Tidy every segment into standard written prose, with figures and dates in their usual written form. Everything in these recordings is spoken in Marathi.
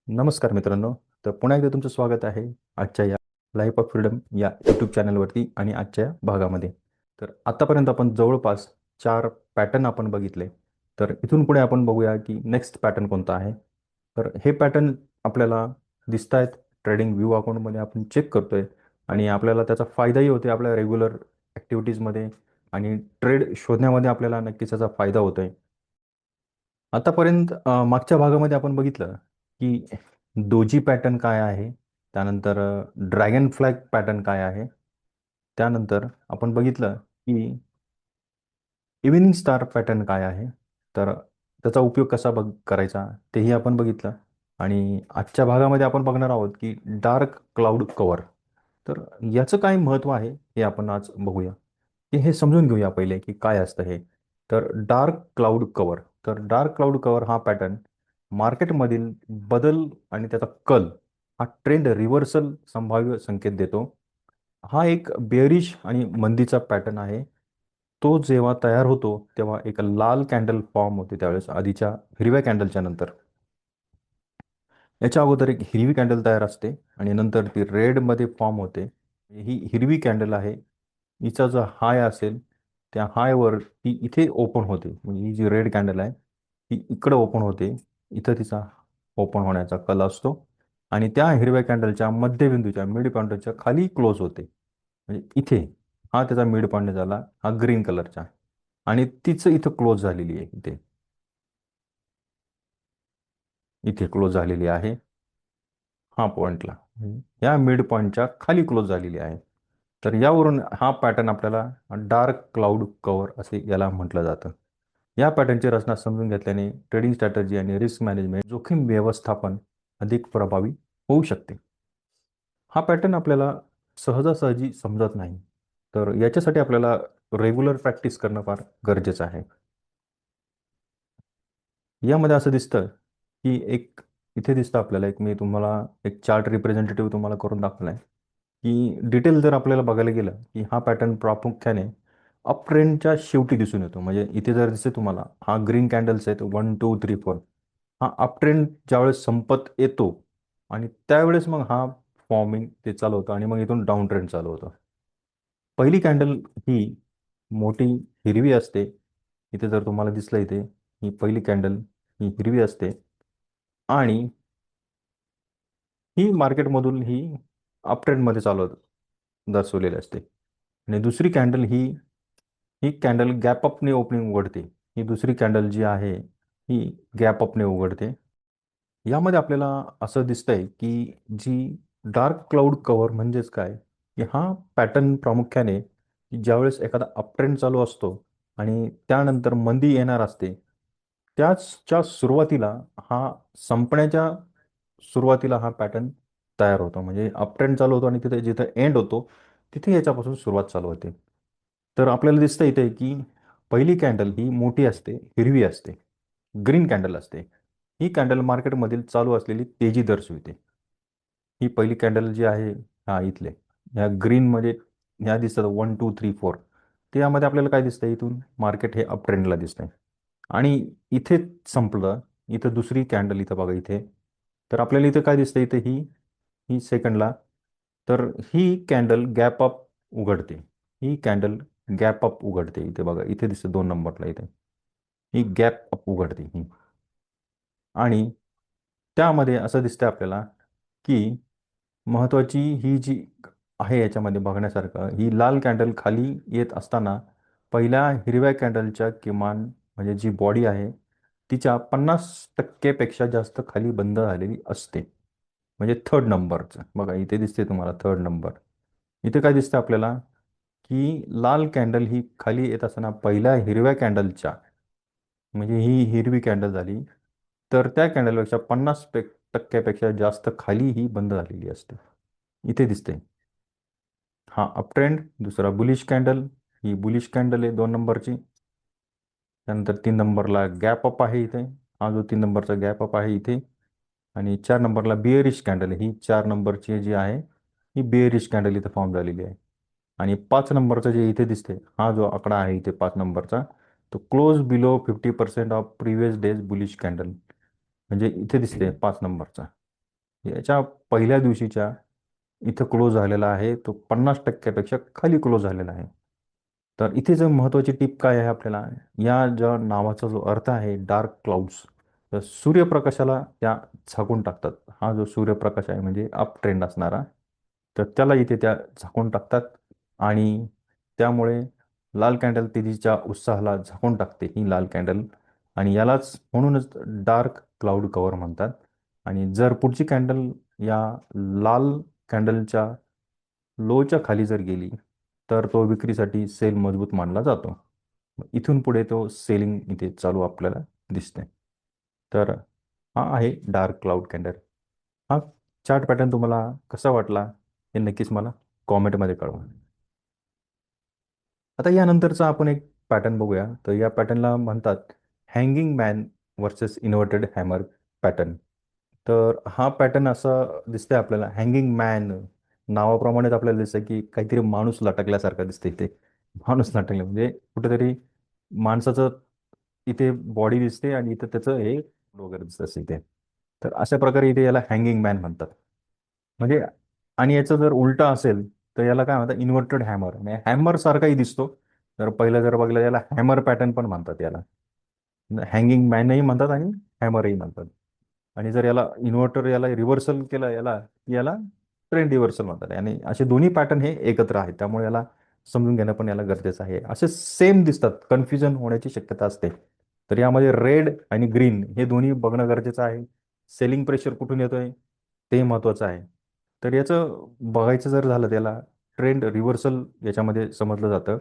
नमस्कार मित्रांनो. तर पुन्हा एकदा तुमचं स्वागत आहे आजच्या या लाईफ ऑफ फ्रीडम या यूट्यूब चॅनलवरती आणि आजच्या भागामध्ये. तर आत्तापर्यंत आपण जवळपास 4 पॅटर्न आपण बघितले. तर इथून पुढे आपण बघूया की नेक्स्ट पॅटर्न कोणता आहे. तर हे पॅटर्न आपल्याला दिसत आहेत ट्रेडिंग व्ह्यू अकाउंटमध्ये आपण चेक करतोय आणि आपल्याला त्याचा फायदाही होतो आपल्या रेग्युलर ॲक्टिव्हिटीजमध्ये आणि ट्रेड शोधण्यामध्ये आपल्याला नक्कीच त्याचा फायदा होतोय. आतापर्यंत मागच्या भागामध्ये आपण बघितलं की डोजी पॅटर्न काय आहे, त्यानंतर ड्रॅगन फ्लॅग पॅटर्न काय आहे, त्यानंतर आपण बघितलं की इव्हिनिंग स्टार पॅटर्न काय आहे. तर त्याचा उपयोग कसा करायचा तेही आपण बघितलं. आणि आजच्या भागामध्ये आपण बघणार आहोत की डार्क क्लाउड कव्हर. तर याचं काय महत्त्व आहे हे आपण आज बघूया, की हे समजून घेऊया पहिले की काय असतं हे. तर डार्क क्लाउड कव्हर, तर डार्क क्लाउड कव्हर हा पॅटर्न मार्केटमधील बदल आणि त्याचा कल, हा ट्रेंड रिव्हर्सल संभाव्य संकेत देतो. हा एक बेअरिश आणि मंदीचा पॅटर्न आहे. तो जेव्हा तयार होतो तेव्हा एक लाल कॅन्डल फॉर्म होते त्यावेळेस आधीच्या हिरव्या कॅन्डलच्या नंतर. याच्या अगोदर एक हिरवी कॅन्डल तयार असते आणि नंतर ती रेडमध्ये फॉर्म होते. ही हिरवी कॅन्डल आहे. हिचा जो हाय असेल त्या हायवर ती इथे ओपन होते, म्हणजे ही जी रेड कॅन्डल आहे ती इकडं ओपन होते. इथं तिचा ओपन होण्याचा कल असतो आणि त्या हिरव्या कॅन्डलच्या मध्यबिंदूच्या मिड पॉईंटच्या खाली क्लोज होते. म्हणजे इथे हा त्याचा मिड पॉईंट झाला, हा ग्रीन कलरचा, आणि तिचं इथं क्लोज झालेली आहे. इथे इथे क्लोज झालेली आहे. हा पॉईंटला या मिड पॉईंटच्या खाली क्लोज झालेली आहे. तर यावरून हा पॅटर्न आपल्याला डार्क क्लाउड कव्हर असे याला म्हटलं जातं. या पॅटर्नची रचना समजून घेतल्याने ट्रेडिंग स्ट्रॅटजी आणि रिस्क मॅनेजमेंट जोखीम व्यवस्थापन अधिक प्रभावी होऊ शकते. हा पॅटर्न आपल्याला सहजासहजी समजत नाही, तर याच्यासाठी आपल्याला रेग्युलर प्रॅक्टिस करणं फार गरजेचं आहे. यामध्ये असं दिसतं की एक इथे दिसतं आपल्याला, एक मी तुम्हाला एक चार्ट रिप्रेझेंटेटिव्ह तुम्हाला करून दाखवला आहे की डिटेल जर आपल्याला बघायला गेलं की हा पॅटर्न प्रामुख्याने अप ट्रेंडच्या शेवटी दिसून येतो. म्हणजे इथे जर दिसते तुम्हाला हा ग्रीन कॅन्डल्स आहेत 1 2 3 4. हा अप ट्रेंड ज्यावेळेस संपत येतो आणि त्यावेळेस मग हा फॉर्मिंग ते चालू होतं आणि मग इथून डाऊन ट्रेंड चालू होतं. पहिली कॅन्डल ही मोठी हिरवी असते. इथे जर तुम्हाला दिसलं इथे ही पहिली कॅन्डल ही हिरवी असते आणि ही मार्केटमधून ही अप ट्रेंडमध्ये चालू दर्शवलेली असते. आणि दुसरी कॅन्डल ही ही कॅन्डल गॅप अपने ओपनिंग उघडते. ही दुसरी कॅन्डल जी आहे ही गॅप अपने उघडते. यामध्ये आपल्याला असं दिसतंय की जी डार्क क्लाउड कव्हर म्हणजेच काय, की हा पॅटर्न प्रामुख्याने की ज्यावेळेस एखादा अपट्रेंड चालू असतो आणि त्यानंतर मंदी येणार असते, त्याच्या सुरुवातीला हा संपण्याच्या सुरुवातीला हा पॅटर्न तयार होतो. म्हणजे अपट्रेंड चालू होतो आणि तिथे जिथे एंड होतो तिथे याच्यापासून सुरुवात चालू होते. तर आपल्याला दिसतं इथे की पहिली कॅन्डल ही मोठी असते, हिरवी असते, ग्रीन कॅन्डल असते. ही कॅन्डल मार्केटमधील चालू असलेली तेजी दर्शविते. ही पहिली कॅन्डल जी आहे, हा इथले ह्या ग्रीनमध्ये ह्या दिसतात 1 2 3 4. ते यामध्ये आपल्याला काय दिसतंय, इथून मार्केट हे अप ट्रेंडला दिसतंय आणि इथे संपलं. इथं दुसरी कॅन्डल इथं बघा इथे. तर आपल्याला इथं काय दिसतंय, इथे ही ही सेकंडला, तर ही कॅन्डल गॅप अप उघडते. ही कॅन्डल गॅप अप उघडते. इथे बघा इथे दिसते 2 नंबरला इथे ही गॅप अप उघडते ही. आणि त्यामध्ये असं दिसतंय आपल्याला की महत्त्वाची ही जी आहे याच्यामध्ये बघण्यासारखं, ही लाल कॅन्डल खाली येत असताना पहिल्या हिरव्या कॅन्डलच्या किमान म्हणजे जी बॉडी आहे तिच्या 50% पेक्षा जास्त खाली बंद झालेली असते. म्हणजे थर्ड नंबरचं बघा इथे दिसते तुम्हाला थर्ड नंबर. इथे काय दिसतं आपल्याला की लाल कॅन्डल ही खाली येत असताना पहिल्या हिरव्या कॅन्डलच्या, म्हणजे ही हिरवी कॅन्डल झाली, तर त्या कॅन्डलपेक्षा 50% जास्त खाली ही बंद झालेली असते. इथे दिसते हा अप ट्रेंड. दुसरा बुलिश कॅन्डल, ही बुलिश कॅन्डल आहे 2 नंबरची. त्यानंतर 3 नंबरला गॅप अप आहे इथे, हा जो 3 नंबरचा गॅप अप आहे इथे. आणि 4 नंबरला बिअरिश कॅन्डल, ही 4 नंबरची जी आहे ही बिअरिश कॅन्डल इथे फॉर्म झालेली आहे. आणि 5 नंबरचं जे इथे दिसते, हा जो आकडा आहे इथे 5 नंबरचा, तो close below 50% of previous days bullish candle, म्हणजे इथे दिसते 5 नंबरचा. याच्या पहिल्या दिवशीच्या इथं क्लोज झालेला आहे तो 50% खाली क्लोज झालेला आहे. तर इथे जर महत्त्वाची टिप काय आहे आपल्याला, या ज्या नावाचा जो अर्थ आहे डार्क क्लाउड्स, तर सूर्यप्रकाशाला त्या झाकून टाकतात. हा जो सूर्यप्रकाश आहे म्हणजे अप ट्रेंड असणारा, तर त्याला इथे त्या झाकून टाकतात. आणि त्यामुळे लाल कॅन्डल तेजीच्या उत्साहाला झाकून टाकते ही लाल कॅन्डल. आणि यालाच म्हणूनच डार्क क्लाउड कव्हर म्हणतात. आणि जर पुढची कॅन्डल या लाल कॅन्डलच्या लोच्या खाली जर गेली, तर तो विक्रीसाठी सेल मजबूत मानला जातो. इथून पुढे तो सेलिंग इथे चालू आपल्याला दिसते. तर हा आहे डार्क क्लाउड कॅन्डल. हा चार्ट पॅटर्न तुम्हाला कसा वाटला हे नक्कीच मला कॉमेंटमध्ये कळवा. आता यानंतरचा आपण एक पॅटर्न बघूया. तर या पॅटर्नला म्हणतात hanging man versus inverted hammer pattern. तर हा पॅटर्न असा दिसतंय आपल्याला, हँगिंग मॅन नावाप्रमाणेच आपल्याला दिसतं की काहीतरी माणूस लटकल्यासारखा दिसते इथे. माणूस लटकले म्हणजे कुठेतरी माणसाचं इथे बॉडी दिसते आणि इथं त्याचं हे वगैरे दिसत असते इथे. तर अशा प्रकारे इथे याला हँगिंग मॅन म्हणतात. म्हणजे आणि याचं जर उलटा असेल तर याला काय म्हणतात, इन्व्हर्टेड हॅमर. म्हणजे हॅमर सारखाही दिसतो. तर पहिलं जर बघलं याला हॅमर पॅटर्न पण म्हणतात याला. हँगिंग मॅनही म्हणतात आणि हॅमरही म्हणतात. आणि जर याला इन्व्हर्टर याला रिव्हर्सल केलं याला, याला ट्रेंड रिव्हर्सल म्हणतात. आणि असे दोन्ही पॅटर्न हे एकत्र आहेत, त्यामुळे याला समजून घेणं पण याला गरजेचं आहे. असे सेम दिसतात, कन्फ्युजन होण्याची शक्यता असते. तर यामध्ये रेड आणि ग्रीन हे दोन्ही बघणं गरजेचं आहे. सेलिंग प्रेशर कुठून येतोय ते महत्त्वाचं आहे. तर याचं बघायचं जर झालं, त्याला ट्रेंड रिव्हर्सल याच्यामध्ये समजलं जातं.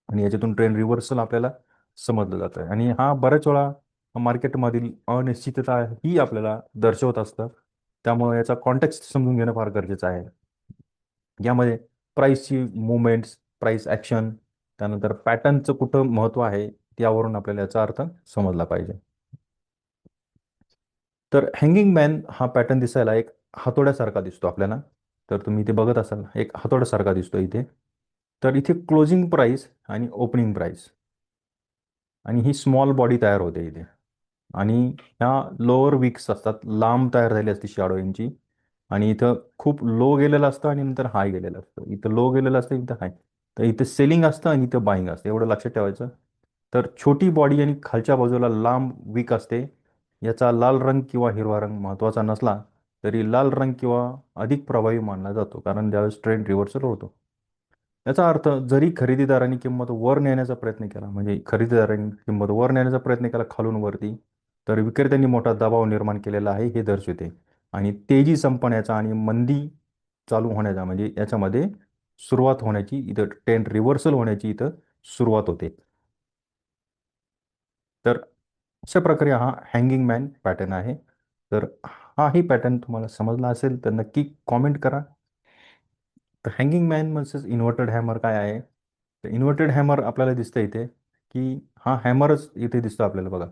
आणि याच्यातून ट्रेंड रिव्हर्सल आपल्याला समजलं जातं. आणि हा बऱ्याच वेळा मार्केटमधील अनिश्चितता ही आपल्याला दर्शवत असतं. त्यामुळे याचा कॉन्टेक्स्ट समजून घेणं फार गरजेचं आहे. यामध्ये प्राईसची मुवमेंट्स, प्राईस ॲक्शन, त्यानंतर पॅटर्नचं कुठं महत्त्व आहे यावरून आपल्याला याचा अर्थ समजला पाहिजे. तर हँगिंग मॅन हा पॅटर्न दिसायला एक हातोड्यासारखा दिसतो आपल्याला. तर तुम्ही इथे बघत असाल एक हातोड्यासारखा दिसतो इथे. तर इथे क्लोजिंग प्राईस आणि ओपनिंग प्राईस आणि ही स्मॉल बॉडी तयार होते इथे. आणि ह्या लोअर विक्स असतात, लांब तयार झाली असते शॅडो यांची. आणि इथं खूप लो गेलेलं असतं आणि नंतर हाय गेलेलं असतं. इथं लो गेलेलं असतं, इथं हाय. तर इथं सेलिंग असतं आणि इथं बाईंग असतं, एवढं लक्षात ठेवायचं. तर छोटी बॉडी आणि खालच्या बाजूला लांब विक असते. याचा लाल रंग किंवा हिरवा रंग महत्त्वाचा नसला तरी लाल रंग किंवा अधिक प्रभावी मानला जातो, कारण ज्यावेळेस ट्रेंड रिव्हर्सल होतो. याचा अर्थ, जरी खरेदीदारांनी किंमत वर नेण्याचा प्रयत्न केला, म्हणजे खरेदीदारांनी किंमत वर नेण्याचा प्रयत्न केला खालून वरती, तर विक्रेत्यांनी मोठा दबाव निर्माण केलेला आहे हे दर्शवते. आणि तेजी संपण्याचा आणि मंदी चालू होण्याचा, म्हणजे याच्यामध्ये सुरुवात होण्याची, इथं ट्रेंड रिव्हर्सल होण्याची इथं सुरुवात होते. तर अशा प्रकारे हा हँगिंग मॅन पॅटर्न आहे. तर हाही पॅटर्न तुम्हाला समजला असेल तर नक्की कॉमेंट करा. तर hanging man versus inverted hammer काय आहे. तर इन्व्हर्टेड हॅमर आपल्याला दिसतं इथे की हा हॅमरच इथे दिसतो आपल्याला बघा.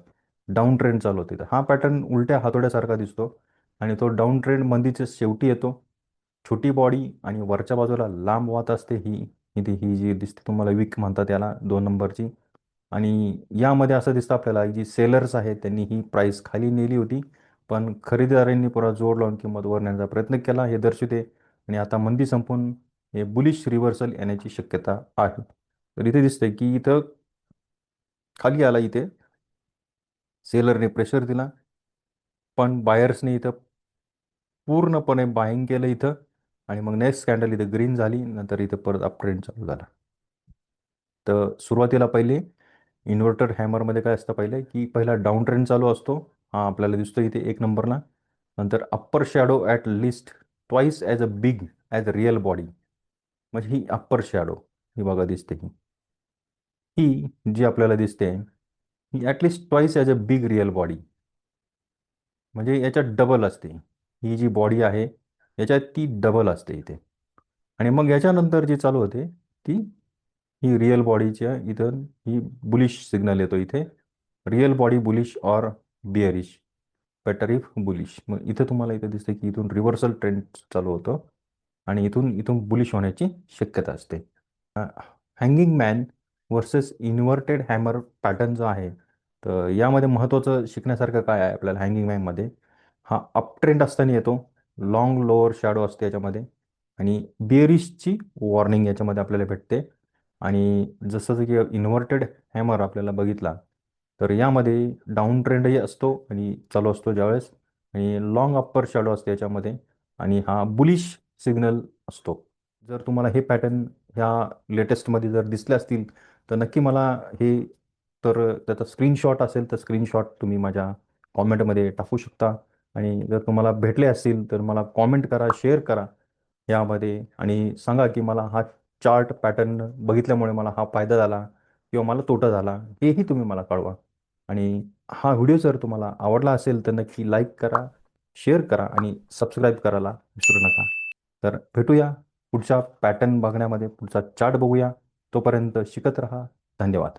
डाऊन ट्रेंड चालू होते, तर हा पॅटर्न उलट्या हातोड्यासारखा दिसतो. आणि तो डाऊन ट्रेंड मंदीच्या शेवटी येतो. छोटी बॉडी आणि वरच्या बाजूला लांब वात असते ही. इथे ही जी दिसते तुम्हाला विक म्हणतात याला 2 नंबरची. आणि यामध्ये असं दिसतं आपल्याला जी सेलर्स आहेत त्यांनी ही प्राईस खाली नेली होती, पण खरेदीदारांनी पुरा जोर लावून किंमत वर नेण्याचा प्रयत्न केला हे दर्शवते. आणि आता मंदी संपून हे बुलिश रिव्हर्सल येण्याची शक्यता आहे. तर इथे दिसतंय की इथं खाली आला, इथे सेलरने प्रेशर दिला, पण बायर्सने इथं पूर्णपणे बाईंग केलं इथं. आणि मग नेक्स्ट कॅन्डल इथं ग्रीन झाली, नंतर इथं परत अप ट्रेंड चालू झाला. तर सुरुवातीला पहिले इन्व्हर्टर हॅमरमध्ये काय असतं, पहिले की पहिला डाऊन ट्रेंड चालू असतो. हा आपल्याला दिसतो इथे 1 नंबरला. नंतर upper shadow at least twice as a big as a real body. म्हणजे ही अप्पर शॅडो ही बघा दिसते ही जी आपल्याला दिसते ही at least twice as a big real body. म्हणजे याच्यात डबल असते. ही जी बॉडी आहे याच्यात ती डबल असते इथे. आणि मग याच्यानंतर जी चालू होते ती ही रिअल बॉडीच्या इथं ही बुलिश सिग्नल येतो इथे. Real body bullish or bearish, better if bullish. मग इथं तुम्हाला इथं दिसते की इथून रिव्हर्सल ट्रेंड चालू होतं आणि इथून इथून बुलिश होण्याची शक्यता असते. Hanging man versus inverted hammer pattern जो आहे, तर यामध्ये महत्त्वाचं शिकण्यासारखं काय आहे आपल्याला हँगिंग मॅनमध्ये. हा अप ट्रेंड असताना येतो. लॉंग लोअर शॅडो असते याच्यामध्ये आणि बिअरिशची वॉर्निंग याच्यामध्ये आपल्याला भेटते. आणि जसं की इन्व्हर्टेड हॅमर आपल्याला बघितला तर यामध्ये डाऊन ट्रेंडही असतो आणि चालू असतो ज्यावेळेस, आणि लॉंग अप्पर शॅडो असते याच्यामध्ये, आणि हा बुलिश सिग्नल असतो. जर तुम्हाला हे पॅटर्न ह्या लेटेस्टमध्ये जर दिसले असतील तर नक्की मला हे, तर त्याचा स्क्रीनशॉट असेल तर स्क्रीनशॉट तुम्ही माझ्या कॉमेंटमध्ये टाकू शकता. आणि जर तुम्हाला भेटले असतील तर मला कॉमेंट करा, शेअर करा यामध्ये, आणि सांगा की मला हा चार्ट पॅटर्न बघितल्यामुळे मला हा फायदा झाला किंवा मला तोटा झाला, हेही तुम्ही मला कळवा. आणि हा व्हिडिओ जर तुम्हाला आवडला असेल तर नक्की लाईक करा, शेअर करा आणि सबस्क्राईब करायला विसरू नका. तर भेटूया पुढच्या पॅटर्न बघण्यामध्ये, पुढचा चार्ट बघूया. तोपर्यंत शिकत राहा. धन्यवाद.